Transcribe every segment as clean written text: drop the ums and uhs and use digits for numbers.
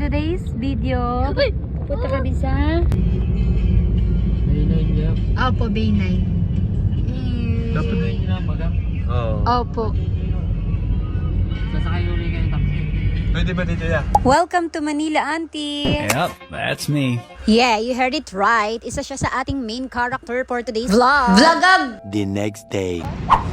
today's video. Pupunta kami sa Bay 9 niya. Opo, Bay 9. Dapat na yun na magang. Oo. Opo. Sasakay ulit kayo ng taxi. Pwede ba dito ya? Welcome to Manila, Auntie. Yep, that's me. Yeah, you heard it right. Isa siya sa ating main character for today's vlog. Vlogag! The next day.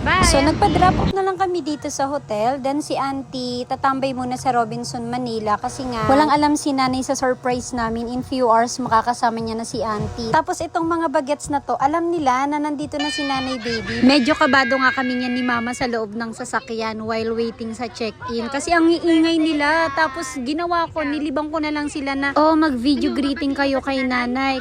Bye! So, nagpa-drop off na lang kami dito sa hotel. Then, si Auntie tatambay muna sa Robinson, Manila. Kasi nga, walang alam si nanay sa surprise namin. In few hours, makakasama niya na si Auntie. Tapos, itong mga bagets na to, alam nila na nandito na si nanay baby. Medyo kabado nga kami niyan ni mama sa loob ng sasakyan while waiting sa check-in. Kasi ang iingay nila. Tapos, ginawa ko, nilibang ko na lang sila na, oh, mag-video greeting kayo kay nanay.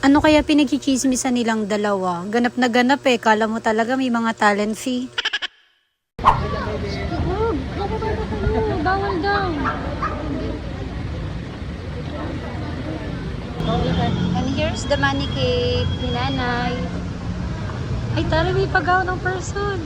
Ano kaya pinagchichismisan nilang dalawa? Ganap na ganap eh. Kala mo talaga may mga talent fee. Bawal daw. And here's the money cake ni nanay. Ay, tara, may pagaw ng person.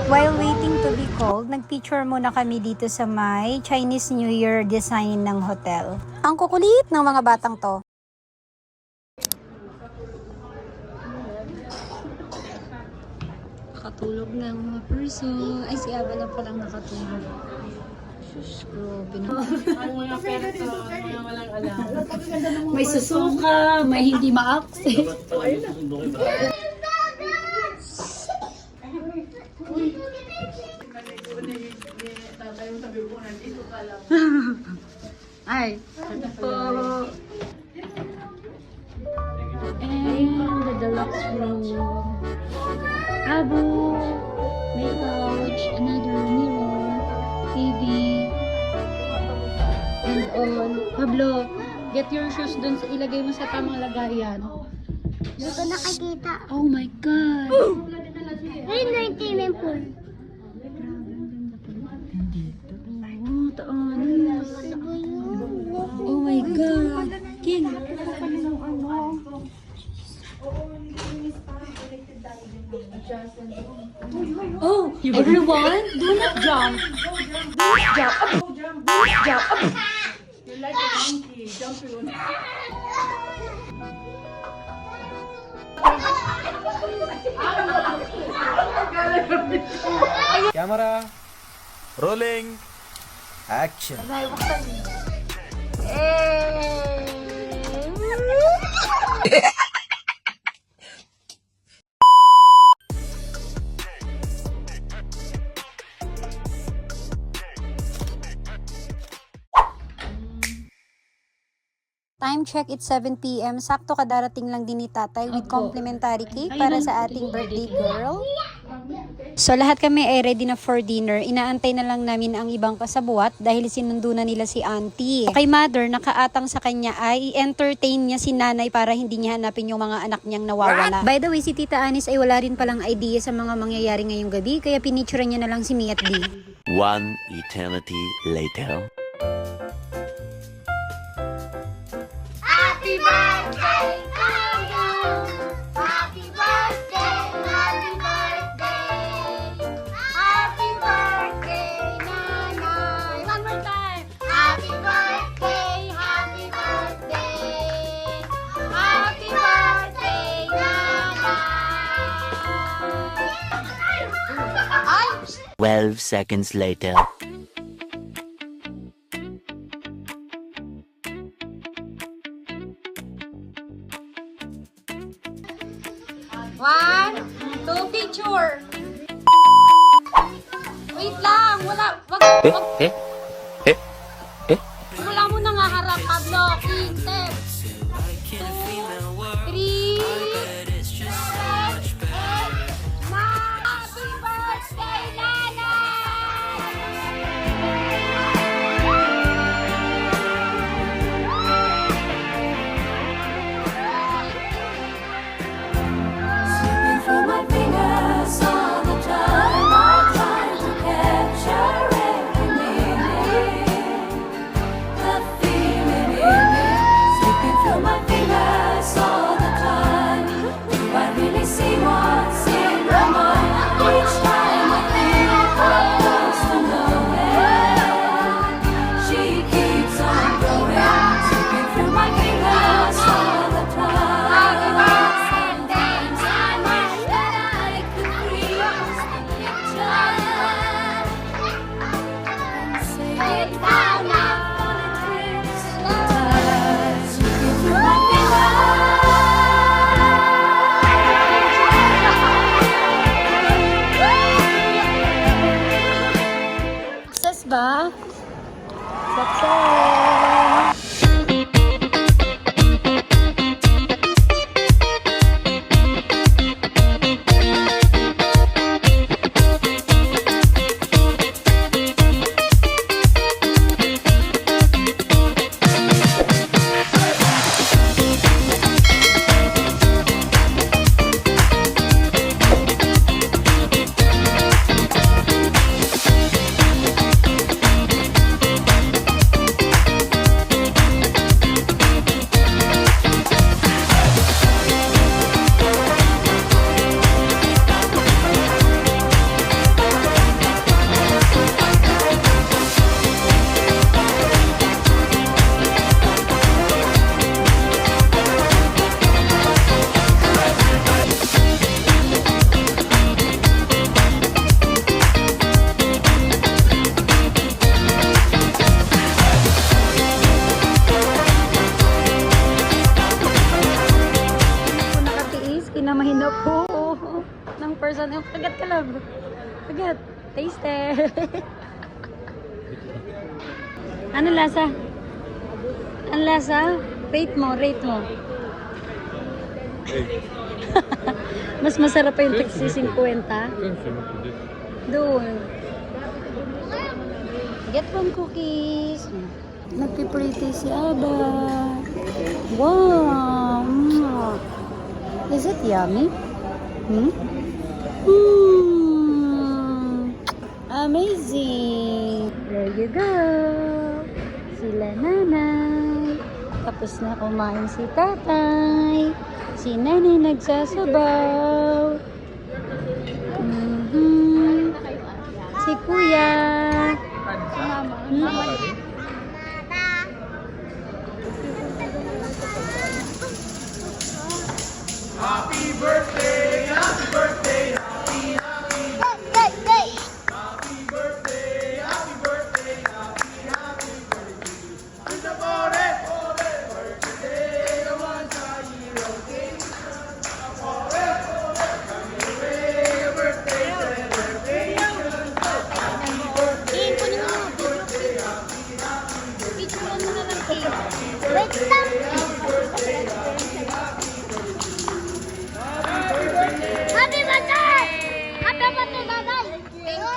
While waiting to be called, nagpicture muna kami dito sa may Chinese New Year design ng hotel. Ang kukulit ng mga batang to. Nakatulog na ang mga person. Ay, si Aba na palang nakatulog. Shush, grabe na. May susuka, may hindi ma-access. Ay, po. And the deluxe room. Abu, may couch, another mirror, TV, and all. Pablo, get your shoes dun, ilagay mo sa tamang lagayan. Hindi ko nakikita. Oh my God! Ayun na yung swimming pool. Oh my God! King! Oh! Everyone, do not jump! Do not jump! Do not jump! You like a monkey, jump you. Camera. Rolling. Action. Time check, it's 7 p.m. Sakto kadarating lang din ni tatay with complimentary cake para sa ating birthday girl. So lahat kami ay ready na for dinner. Inaantay na lang namin ang ibang kasabuat dahil sinundo na nila si auntie. Kay mother, nakaatang sa kanya ay i-entertain niya si nanay para hindi niya hanapin yung mga anak niyang nawawala. By the way, si Tita Anis ay wala rin palang idea sa mga mangyayari ngayong gabi kaya pinicturean niya na lang si Miat D. One eternity later. Happy birthday, Kaya! Happy birthday, happy birthday! Happy birthday, Nanay! One more time! Happy birthday, happy birthday! Happy birthday, Nanay! 12 seconds later. One, two, picture! Wait lang! Wala! Wag! Wala mo nang haharap, Pablo! 15, 2, 3, 4, 5, 6, 7, 8, 9! Happy birthday, Nanay! 'Cause all the time I try to capture every na po ng person. Yung kagat ka lang. Kagat. Taste. Ano lasa? Ano lasa? Rate mo, rate mo. Mas masarap pa yung taxi 50. Doon. Get one cookies. Nagpipriti si Aba. Wow. Is it yummy? Hmm? Amazing. There you go. Sila nanay. Tapos na kumain si tatay. Si nanay nagsasabaw. Si kuya. Happy birthday! Happy birthday, Nanay! Thank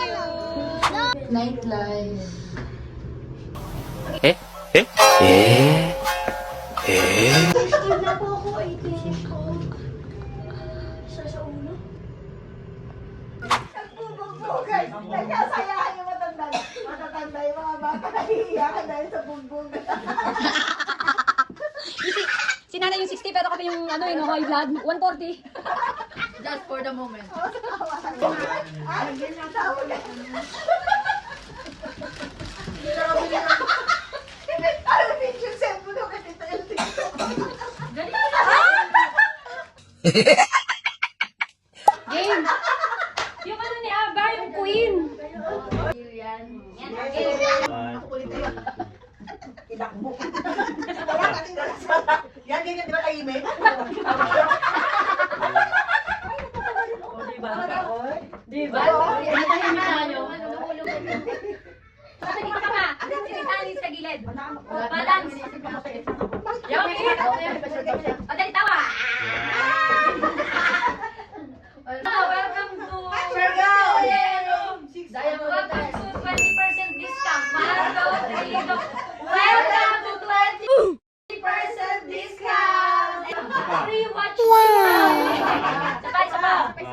you. Nightlife. Eh? Eh? Eh? Eh? Nagkasayahan yung matatanda yung mga bata nahihiyakan dahil sa bugbog. Si nanay yung 60 pero kami yung ano yung high blood 140. Just for the moment. Ay, ganyan tawag yan. Ano yung cellphone ko kasi ito yung TikTok. Game. Yung ano ni Aba, yung queen. Ilakbo. Wala kasing dalasala. Yan, ganyan, di ba kaimik? Diba? Ano na nyo? Dito ka pa. Sinitali sa gilid. Balance. Yung o, dali tawa. Welcome to Welcome to 20% discount. Welcome to 20% discount. Free watch. Sabay, sabay.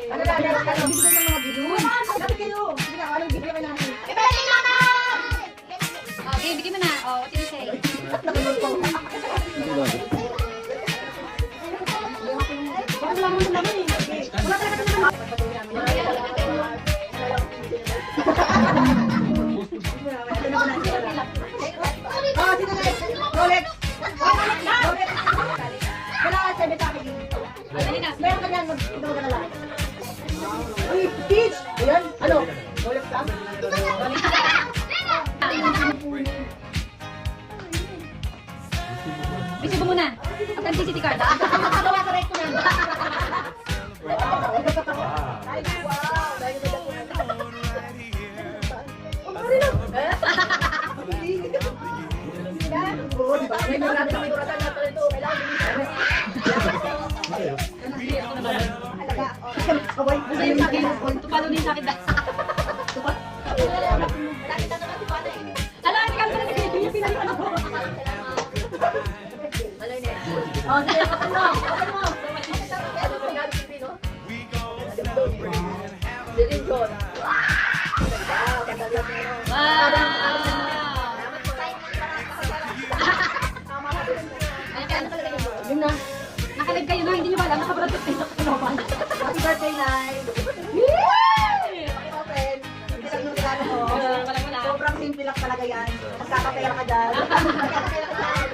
Ano na, bigyan ng mga bilon. Sabi kayo, sige na, anong bigyan ka namin? Okay, bigyan mo na. Oh, what did you say? Oh, sige na, Rolex. Rolex. Wala ka, sabi sa akin. Meron ka dyan, ito ka lalaki. Uy, Peach! Ayan, ano? Rolex ka? Bisi mo muna. Authenticity card. Nakagawa sa recto na. Ay, wow! Dahil na dito na. Oh, sorry lang. Oo, di ba? May mga natin kuratan na ito. Alaga. Kaway. Tupalo din sa akin. Ala, hindi kami pala nag-ibig. Pinalitan ako. Oh, sige, open mo. Open mo. Dilim ko. Yun na. Nakalive kayo na, hindi nyo ba alam, nakabratot kayo sa kanoban. Happy birthday, Nay. Open. Hindi lang yung regalo ko. Sobrang simple lang talaga yan. Magkakapera ka dyan. Magkakapera ka dyan.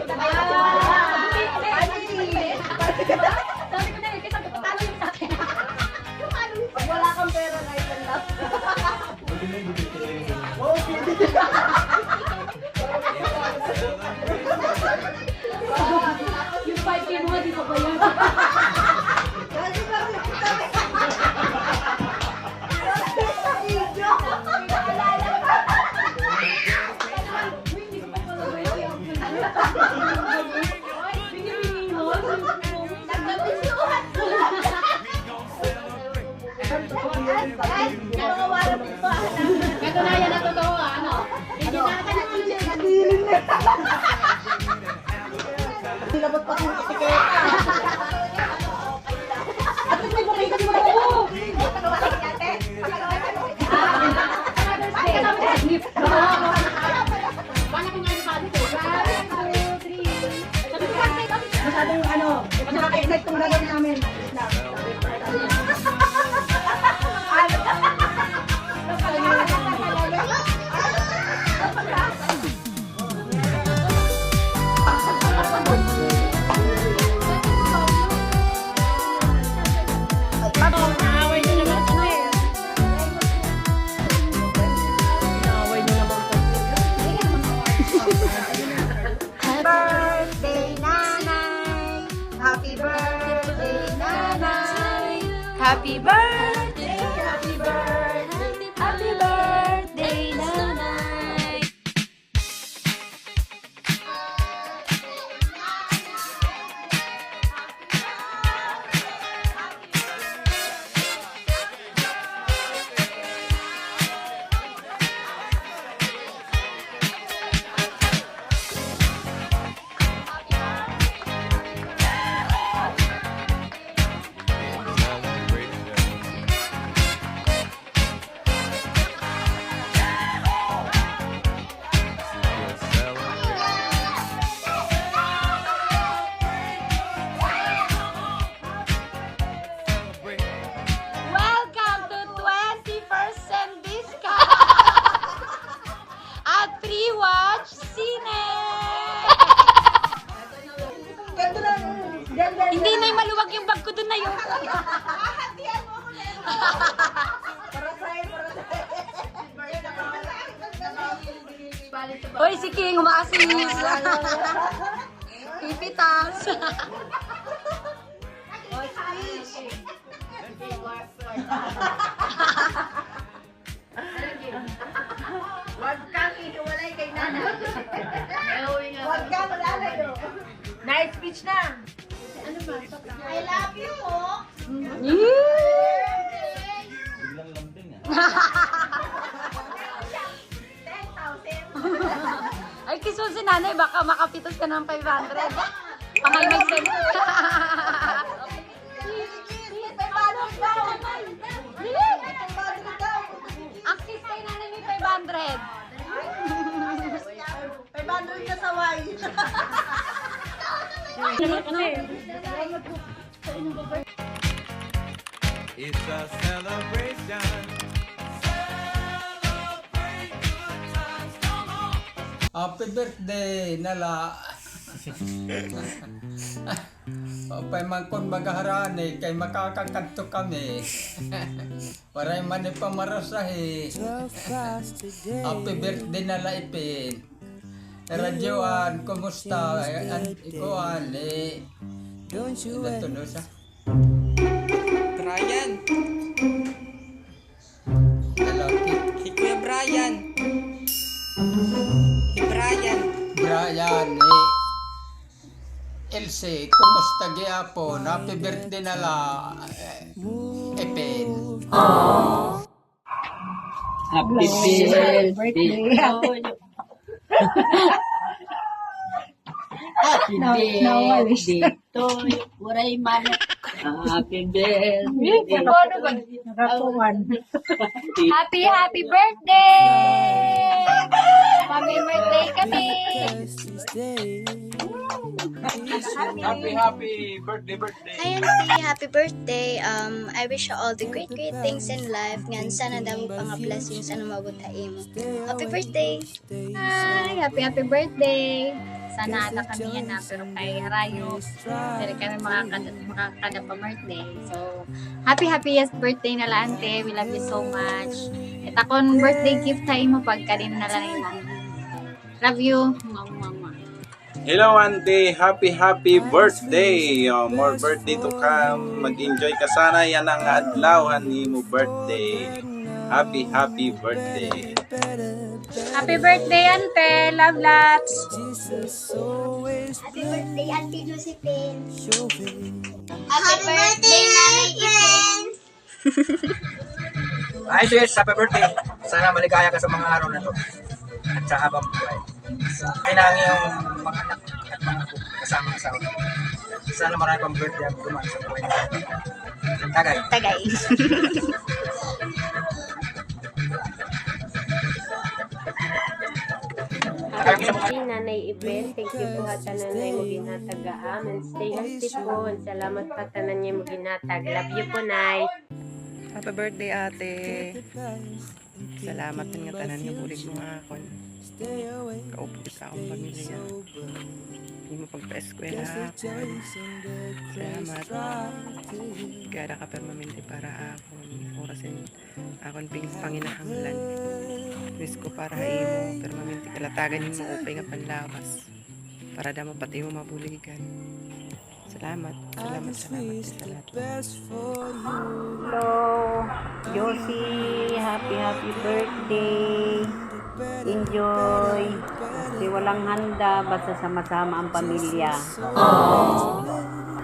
Sabi ko na yun, kasi talo yung sa akin. Pag wala kang pera, Nay, yan lang. Okay. Abot pa kung etiketa. At least may bumay kasi mga ako. Masyadong nakaka-excite itong gagawin namin. Birthday, Nanay! Happy birthday, Nanay! Happy birthday, happy birthday, happy birthday, Nanay! Welcome to 20% discount at pre-watch Cine! Ganto lang. Ganda. Hindi na yung maluwag yung bag ko dun na yun. Hatian mo ako na. Para sa'yo. Hoy, si King, umaasis. Pipitas. Huwag kang inuwalay kay Nanay. Uwi nga. Huwag kang malalayo. Night speech na. I love you po. Biglang lambing Ay, kisun si nanay, baka makapitos ka ng 500. Pangay may send. Access kay nanay may 500. 500 na saway. It's a celebration. Happy birthday, Nala. Pay man kon magaharani kay makakakanto kami. Waray man ipamarasahi. Happy birthday, Nala Ipin. Radyoan, kumusta? Ikuan, natuno sa? Brian, Hello, si Kuya Brian. Si Brian. Brian, Elsie, kumusta gyapon? Happy birthday, Nala Ipin. Happy birthday. Happy birthday to you. Uray man. Happy birthday. Happy, happy birthday! Happy birthday kami! Happy birthday. Hi Auntie, happy birthday. I wish you all the great things in life. Ngan sana damo pa nga blessings sana mabutay mo. Happy birthday. Hi! Happy birthday! Sana ata kami yan na, pero kay Rayo, pero kami makakada pa birthday. So, happiest birthday na lang, ante. We love you so much. At akong birthday gift tayo mo pagkarin na lang yun. Love you. Mwah. Hello Auntie, happy birthday! More birthday to come. Mag-enjoy ka sana, yan ang adlaw ni mo birthday. Happy birthday! Happy birthday, ante. Love lots. Happy birthday Auntie Josephine. Happy birthday Nanay Ipin. Ay, sis, happy birthday. Sana maligaya ka sa mga araw na to. At sa habang buhay. Kailangan yung mga anak at mga apo kasama ang asawa. Sana marami pang birthday ang dumaan sa buhay niya. Tagay. Tagay. Happy Nanay Event. Thank you po hata nanay mo ginatagaan. And stay healthy po. And salamat pa tanan niya mo ginatag. Love you po, Nay. Happy birthday, ate. Salamat din nga tanan nga bulig mga akon. Kaupit sa akong pamilya. Hindi mo pagpa-eskwela akon. Salamat. Gada ka permanente para akon. Orasin akon panginahanglan. Wish ko para imo permanente kalatagan mo upay nga panlawas. Para damo pati mo mabuligan. Salamat. Salamat sa lahat. Hello, Josie. Happy birthday. Enjoy. Kasi walang handa, basta sama-sama ang pamilya.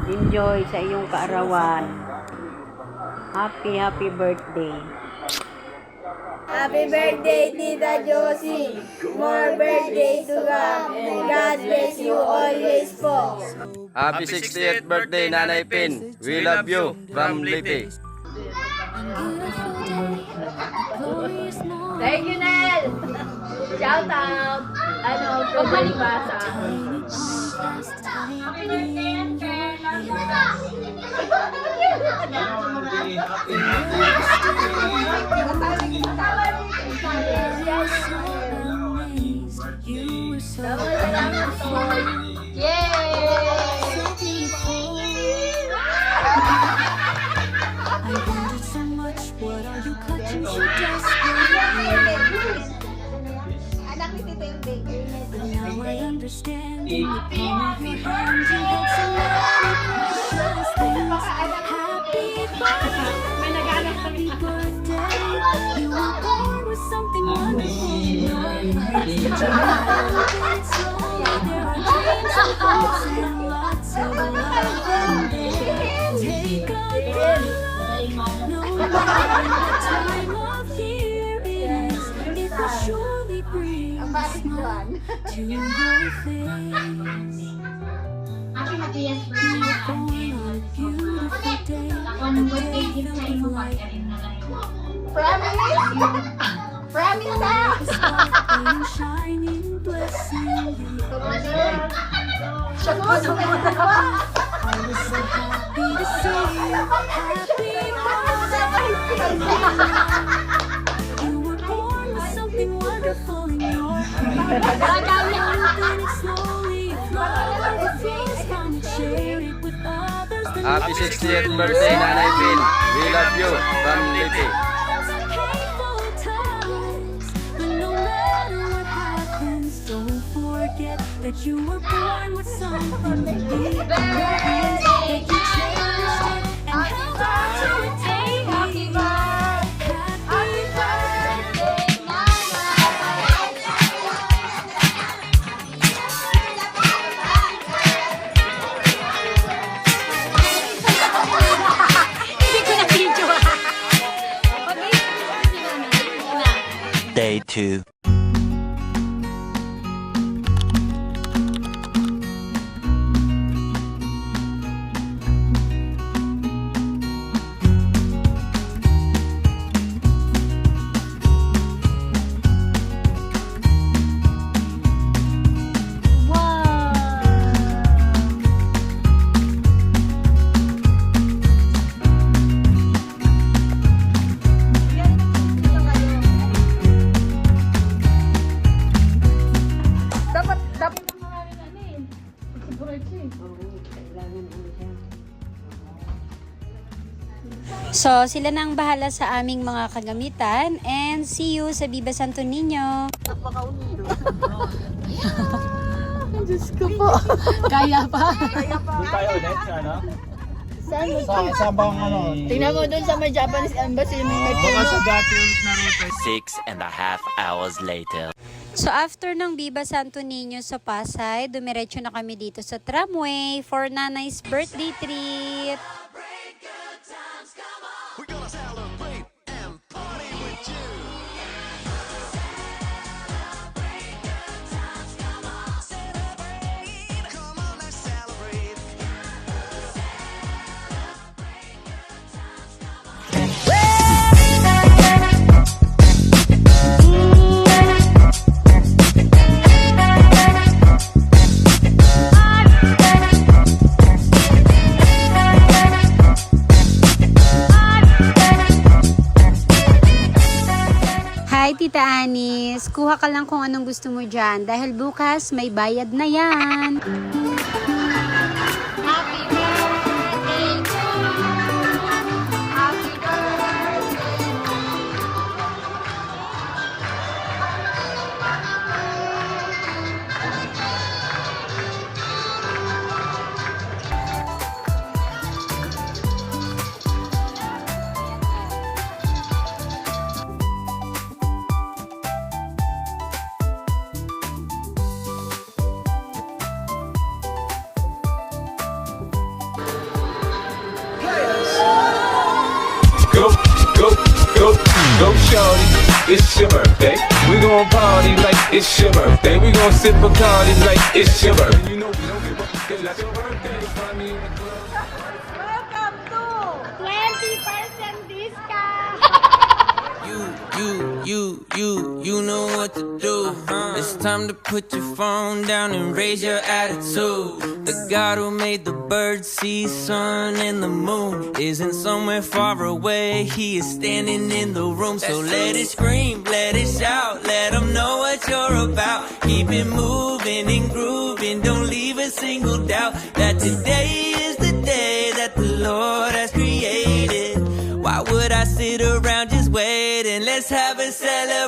Enjoy sa iyong kaarawan. Happy birthday. Happy birthday, Tita Josie. More birthdays to come. And God bless you always po. Happy 60th birthday, Nanay Pin. We love you from Lipi. Thank you, Nel! Shout out! Pagmalibasa. Happy 60th birthday, Nanay Pin. We love you from Lipi. That you were born with something to be. That you cherished it and held on to it daily. Happy birthday. Day 2. So, sila na ang bahala sa aming mga kagamitan and see you sa Viva Santo Niño. Diyos ko po. Kaya pa. Doon tayo ulit sa ano? Saan bang ano? Tingnan mo doon sa may Japanese embassy. Baka sa dati ulit na route. 6.5 hours later. So, after ng Viva Santo Niño sa Pasay, dumiretso na kami dito sa tramway for Nanay's birthday treat. Tita Anis. Kuha ka lang kung anong gusto mo dyan. Dahil bukas, may bayad na yan. Happy birthday to you. Happy birthday. Go, go, go, go, shorty. It's your birthday. We gon' party like it's your birthday. We gon' sip Bacardi like it's your birthday. You know we don't give up because it's your birthday. Find me in the club. Welcome to 20% discount. You know what to do. It's time to put your phone down and raise your attitude. The God who made the birds see sun and the moon isn't somewhere far away. He is standing in the room. So let it scream, let it shout, let them know what you're about. Keep it moving and grooving. Don't leave a single doubt that today is the day that the Lord has created. Why would I sit around just waiting? Let's have a celebration.